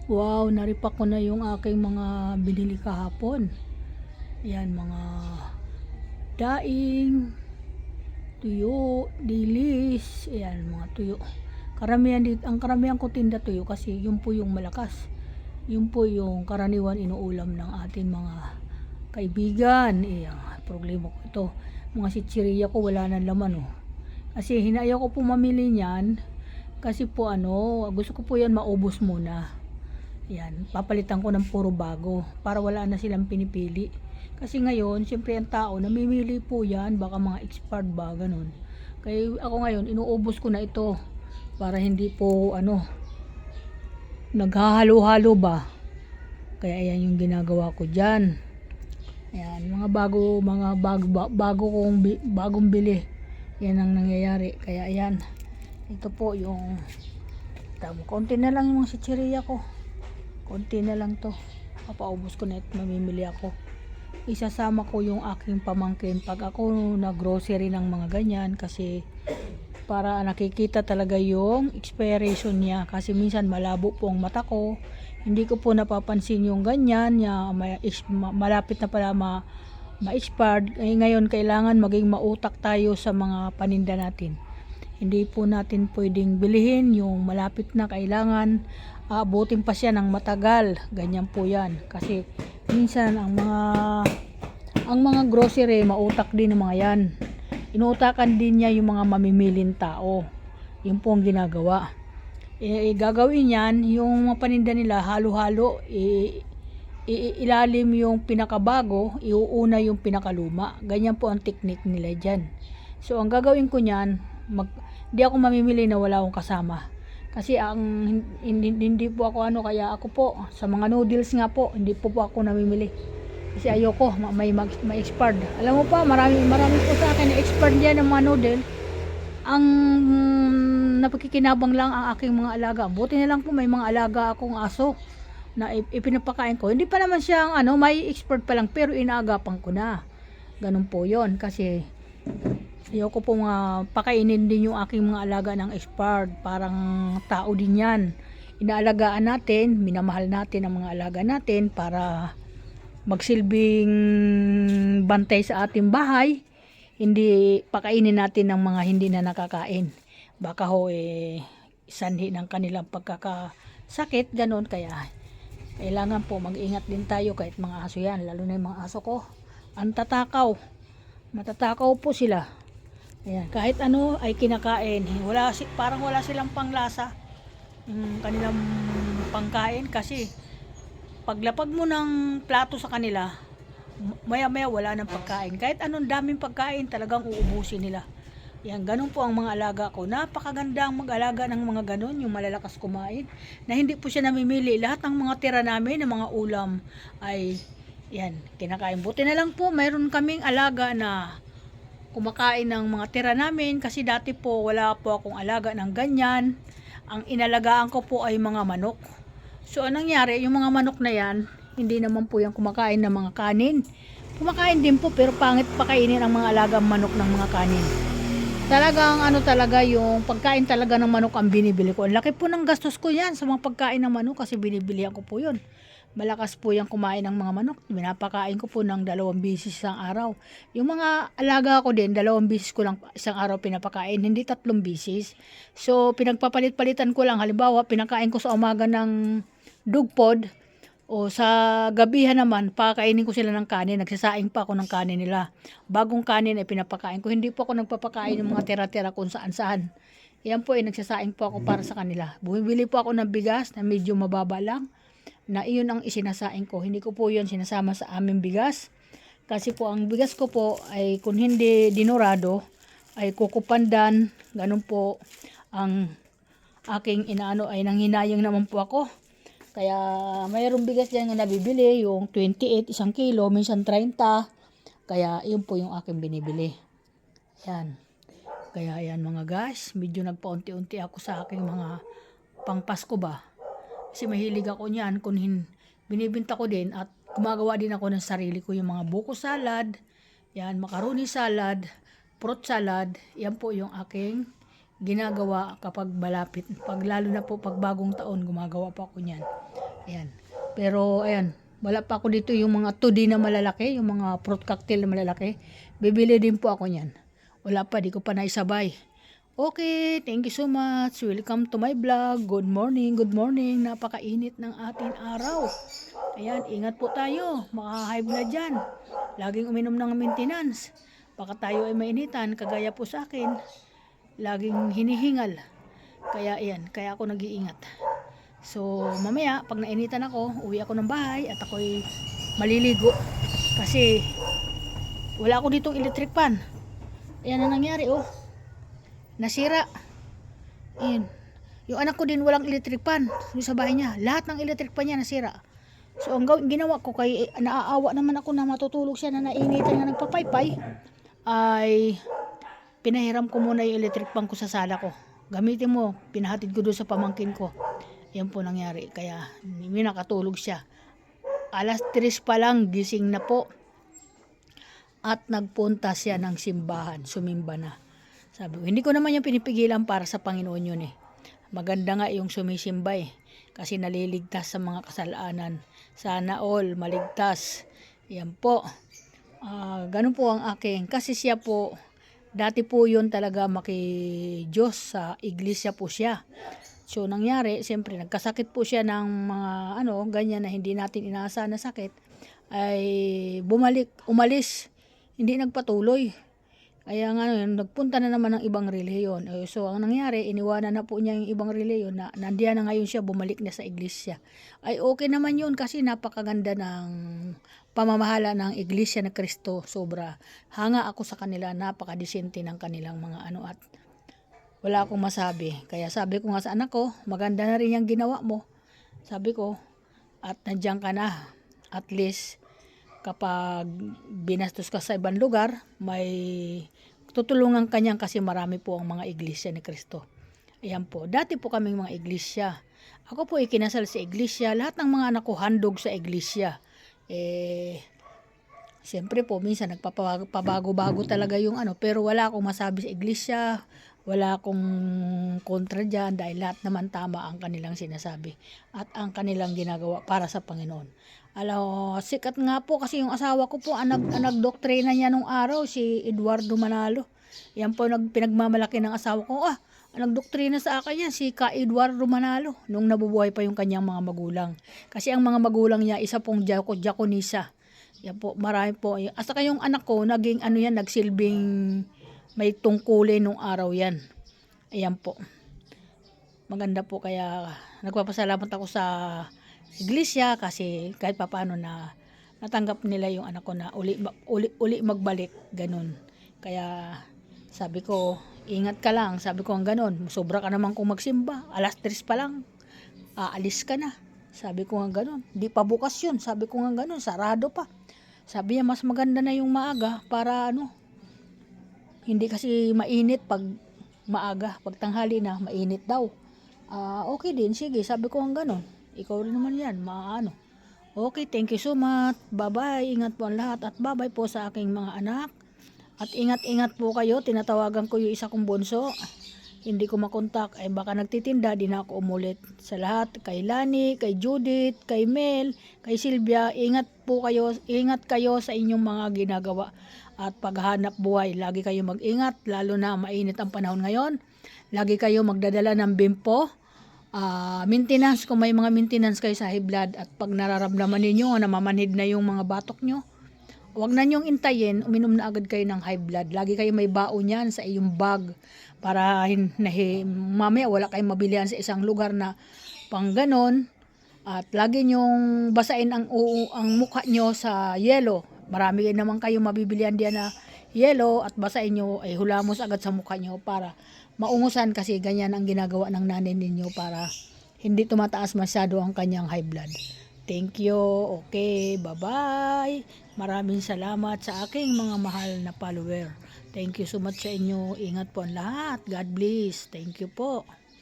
Wow, naripak ko na yung aking mga binili kahapon. Yan, mga daing, tuyo, dilis, ayan, mga tuyo. Karamihan dito, ang karamihan ko tinda tuyo kasi yun po yung malakas. Yun po yung karaniwan inuulam ng ating mga kaibigan. Ayan, problema ko ito. Mga sitsiriya ko wala nang laman oh. Kasi hinaya ko po mamili niyan kasi po gusto ko po yan maubos muna. Yan, papalitan ko ng puro bago para wala na silang pinipili. Kasi ngayon, siyempre ang tao, namimili po yan, baka mga expired ba, ganun. Kaya ako ngayon, inuubos ko na ito para hindi po, naghahalo-halo ba. Kaya ayan yung ginagawa ko dyan. Ayan, bagong bili. Yan ang nangyayari. Kaya ayan, ito po yung, konti na lang yung mga sitsiriya ko. Konti na lang to. Papaubos ko na at mamimili ako. Isasama ko yung aking pamangkin pag ako nag-grocery ng mga ganyan kasi para nakikita talaga yung expiration niya kasi minsan malabo po ang mata ko. Hindi ko po napapansin yung ganyan niya malapit na pala ma-expired. Ngayon kailangan maging mautak tayo sa mga paninda natin. Hindi po natin pwedeng bilihin yung malapit na kailangan aabutin pa siya ng matagal. Ganyan po yan. Kasi minsan ang mga grocery, mautak din ng mga yan. Inuutakan din niya yung mga mamimilin tao. Yun po ang ginagawa. Gagawin yan, yung mga paninda nila, halo-halo, ilalim yung pinakabago, iuuna yung pinakaluma. Ganyan po ang technique nila dyan. So, ang gagawin ko niyan, di ako mamimili na wala akong kasama. Kasi hindi po ako kaya ako po, sa mga noodles nga po, hindi po ako namimili. Kasi ayoko, may expired. Alam mo pa, marami po sa akin na expired dyan ng mga noodle. Ang napakikinabang lang ang aking mga alaga. Buti na lang po may mga alaga akong aso na ipinapakain ko. Hindi pa naman siya may expired pa lang pero inaagapan ko na. Ganun po yon kasi ayoko po pakainin din yung aking mga alaga ng expired. Parang tao din yan. Inaalagaan natin, minamahal natin ang mga alaga natin para magsilbing bantay sa ating bahay. Hindi pakainin natin ng mga hindi na nakakain. Baka sanhi ng kanilang pagkakasakit, ganun. Kaya kailangan po mag-ingat din tayo kahit mga aso yan. Lalo na yung mga aso ko. Ang tatakaw. Matatakaw po sila. Ayan, kahit ay kinakain. Parang wala silang panglasa. Kanilang pangkain kasi paglapag mo ng plato sa kanila, maya-maya wala ng pagkain. Kahit anong daming pagkain, talagang uubusin nila. Yan, ganun po ang mga alaga ko. Napakaganda ang mag-alaga ng mga ganun, yung malalakas kumain. Na hindi po siya namimili. Lahat ng mga tira namin, ng mga ulam, ay yan, kinakain. Buti na lang po, mayroon kaming alaga na kumakain ng mga tira namin. Kasi dati po, wala po akong alaga ng ganyan. Ang inalagaan ko po ay mga manok. So, anong nangyari? Yung mga manok na yan, hindi naman po yung kumakain ng mga kanin. Kumakain din po pero pangit pakainin ang mga alagang manok ng mga kanin. Talagang talaga yung pagkain talaga ng manok ang binibili ko. Ang laki po ng gastos ko yan sa mga pagkain ng manok kasi binibilihan ko po yun. Malakas po yung kumain ng mga manok. Pinapakain ko po ng 2 beses isang araw. Yung mga alaga ko din, 2 beses ko lang isang araw pinapakain, hindi 3 beses. So, pinagpapalit-palitan ko lang. Halimbawa, pinakain ko sa umaga ng dog pod, o sa gabihan naman, pakainin ko sila ng kanin. Nagsasaing pa ako ng kanin nila. Bagong kanin ay pinapakain ko. Hindi po ako nagpapakain ng mga tira-tira kung saan-saan. Yan po nagsasaing po ako para sa kanila. Bumibili po ako ng bigas na medyo mababa lang. Na iyon ang isinasaing ko. Hindi ko po yun sinasama sa aming bigas. Kasi po ang bigas ko po ay kung hindi dinurado, ay kukupandan. Ganun po ang aking ay nanghinayang naman po ako. Kaya mayroong bigas dyan na nabibili, yung 28 isang kilo, minsan 30. Kaya yun po yung aking binibili. Yan. Kaya yan mga guys, medyo nagpaunti-unti ako sa aking mga pangpasko ba. Kasi mahilig ako niyan, binibinta ko din at gumagawa din ako ng sarili ko yung mga buko salad, yan, macaroni salad, fruit salad. Yan po yung aking ginagawa kapag malapit. Lalo na po pag bagong taon, gumagawa pa ako niyan. Ayan. Pero ayan, wala pa ako dito yung mga 2D na malalaki, yung mga fruit cocktail na malalaki. Bibili din po ako niyan. Wala pa, di ko pa naisabay. Okay, thank you so much. Welcome to my vlog. Good morning, good morning. Napakainit ng ating araw. Ayan, ingat po tayo. Maka-high blood dyan. Laging uminom ng maintenance. Baka tayo ay mainitan, kagaya po sa akin. Laging hinihingal. Kaya ayan, kaya ako nag-iingat. So, mamaya, pag nainitan ako, uwi ako ng bahay at ako'y maliligo. Kasi, wala ako ditong electric fan. Ayan na nangyari, oh. Nasira. Ayan. Yung anak ko din walang electric fan. Yung sa bahay niya, lahat ng electric fan niya nasira. So, ang ginawa ko, kay naaawa naman ako na matutulog siya na nainitan nga nagpapaypay, ay pinahiram ko muna yung electric fan ko sa sala ko. Gamitin mo, pinahatid ko doon sa pamangkin ko. Yan po nangyari. Kaya, hindi nakatulog siya. Alas 3 pa lang, gising na po. At nagpunta siya ng simbahan. Sumimba na. Sabi ko, hindi ko naman yung pinipigilan para sa Panginoon yun eh. Maganda nga yung sumisimba eh. Kasi naliligtas sa mga kasalanan. Sana all maligtas. Yan po. Ganun po ang aking. Kasi siya po, dati po yun talaga maki-Diyos, sa iglesia po siya. So nangyari, siyempre nagkasakit po siya ng mga ganyan na hindi natin inaasahan na sakit. Ay umalis. Hindi nagpatuloy. Kaya nga nagpunta na naman ng ibang relihiyon. So ang nangyari, iniwanan na po niya yung ibang relihiyon na nandiyan na ngayon siya, bumalik na sa iglesia. Ay okay naman yun kasi napakaganda ng pamamahala ng iglesia na Kristo. Sobra. Hanga ako sa kanila, napakadisente ng kanilang mga at wala akong masabi. Kaya sabi ko nga sa anak ko, maganda na rin yung ginawa mo. Sabi ko, at nandiyan ka na. At least, kapag binastos ka sa ibang lugar, may tutulungan kanyan kasi marami po ang mga iglesia ni Kristo. Ayan po. Dati po kaming mga iglesia. Ako po ikinasal sa iglesia. Lahat ng mga anak ko handog sa iglesia. Siyempre po, minsan nagpapabago-bago talaga yung pero wala akong masabi sa iglesia. Wala akong kontra dyan dahil lahat naman tama ang kanilang sinasabi at ang kanilang ginagawa para sa Panginoon. Sikat nga po kasi yung asawa ko po, nagdoktrina niya nung araw, si Eduardo Manalo. Yan po pinagmamalaki ng asawa ko. Nagdoktrina sa akin yan, si Ka Eduardo Manalo, nung nabubuhay pa yung kanyang mga magulang. Kasi ang mga magulang niya, isa pong diakonisa. Yan po, marami po. Asa kayong anak ko, naging nagsilbing may tungkulin nung araw yan. Ayan po. Maganda po, kaya nagpapasalamat ako sa iglesia kasi kahit papaano na natanggap nila yung anak ko na uli magbalik, ganun. Kaya sabi ko, ingat ka lang, sabi ko ang ganun, sobra ka naman kung magsimba, alas 3 pa lang, aalis ka na, sabi ko nga ganun, di pa bukas yun, sabi ko nga ganun, sarado pa. Sabi niya, mas maganda na yung maaga para hindi kasi mainit pag maaga, pag tanghali na, mainit daw. Okay din, sige, sabi ko ang ganun. Ikaw rin naman yan, Okay, thank you so much. Bye-bye, ingat po ang lahat at bye-bye po sa aking mga anak. At ingat-ingat po kayo, tinatawagan ko yung isa kong bunso. Hindi ko makontak, baka nagtitinda, di na ako umulit. Sa lahat, kay Lani, kay Judith, kay Mel, kay Sylvia, ingat kayo sa inyong mga ginagawa. At paghanap buhay, lagi kayo mag-ingat, lalo na mainit ang panahon ngayon. Lagi kayo magdadala ng bimpo. Maintenance, kung may mga maintenance kayo sa high blood at pag nararamdaman ninyo na namamanhid na yung mga batok nyo, huwag na nyong intayin, uminom na agad kayo ng high blood. Lagi kayo may baon yan sa iyong bag para mamaya wala kayong mabilihan sa isang lugar na pang ganon. At lagi nyong basain ang mukha nyo sa yelo. Marami naman kayong mabibilihan diyan na yelo at basain nyo, hulamos agad sa mukha nyo para maungusan, kasi ganyan ang ginagawa ng nanay ninyo para hindi tumataas masyado ang kanyang high blood. Thank you. Okay, bye-bye. Maraming salamat sa aking mga mahal na follower. Thank you so much sa inyo. Ingat po ang lahat. God bless. Thank you po.